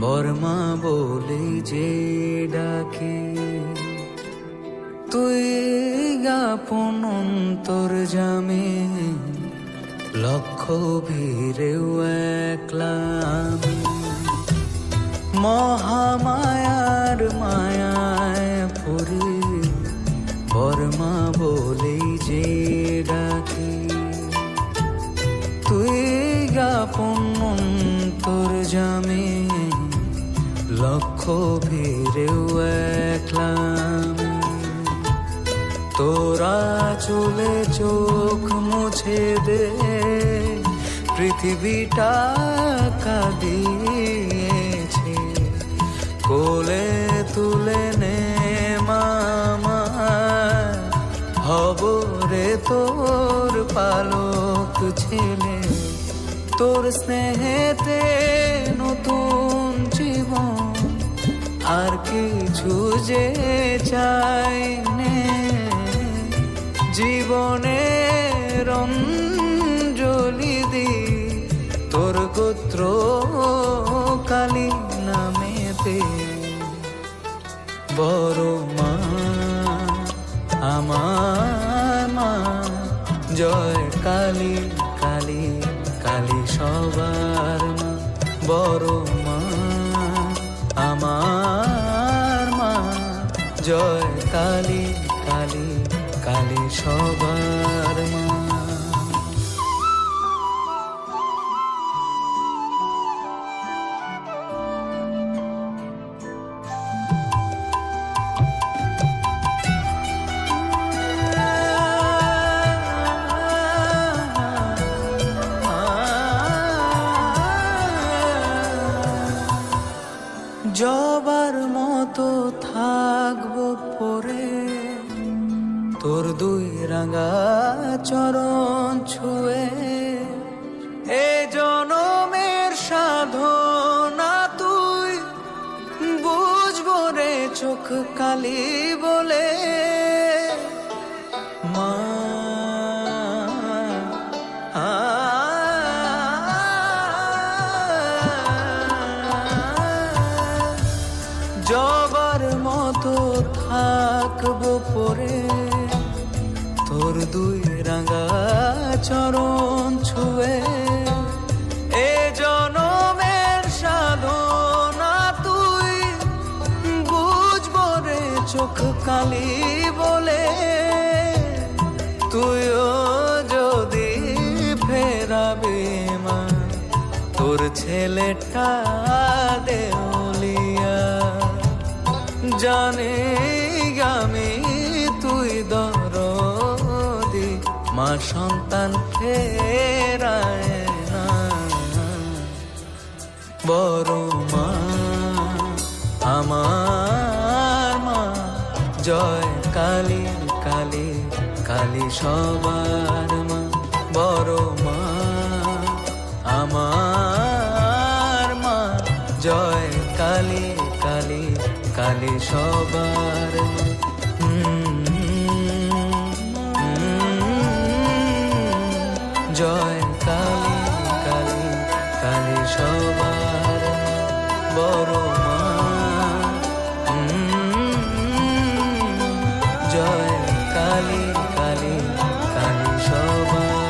বর্মা বলে যে ডাকে, তুই গাপন অন্তর জামে, লক্ষ ভিড়েও একলা আমি। মহামায়ার মায়ায় পড়ে বর্মা বলে যে ডাকে, তুই গাপন অন্তর জামে, লক্ষ ভিড়েও একলা আমি। তোরা চলে চোখ মুছে দে, পৃথিবীটা কাঁদিয়েছে, কোলে তুলে নে মামা, হব রে তোর পালক ছেলে। তোর স্নেহেতে নতুন জীবন, আর কিছু যে চাই নে, জীবনের অঞ্জলি দি তোর গোত্র কালী নামেতে। বড় মা আমার মা, জয় কালী কালী কালী সবার মা। বড় মা আমার মা, জয় কালী কালী কালী সবার মা। জবার মতো থাকবো পরে, তোর দুই রাঙা চরণ ছুঁয়ে। এ জনমের সাধনা তুই বুঝবো রে চোখ কালি বলে। মা জবার মতো থাকবো পরে, তোর দুই রাঙা চরণ ছুঁয়ে। এ জনমের সাধনা তুই বুঝবো রে চোখ কালি বলে। তুইও যদি ফেরাবে মা, তোর ছেলেটা দেউলিয়া, জানে আমি তুই দরদি, মা সন্তান ফেরায় না। বড় মা আমার মা, জয় কালী কালী কালী সবার মা। বড় মা আমার মা, জয় কালী কালী কালী সবার মা। জয় কালী কালী কালী সবার বড় মা। জয় কালী কালী কালী সবার।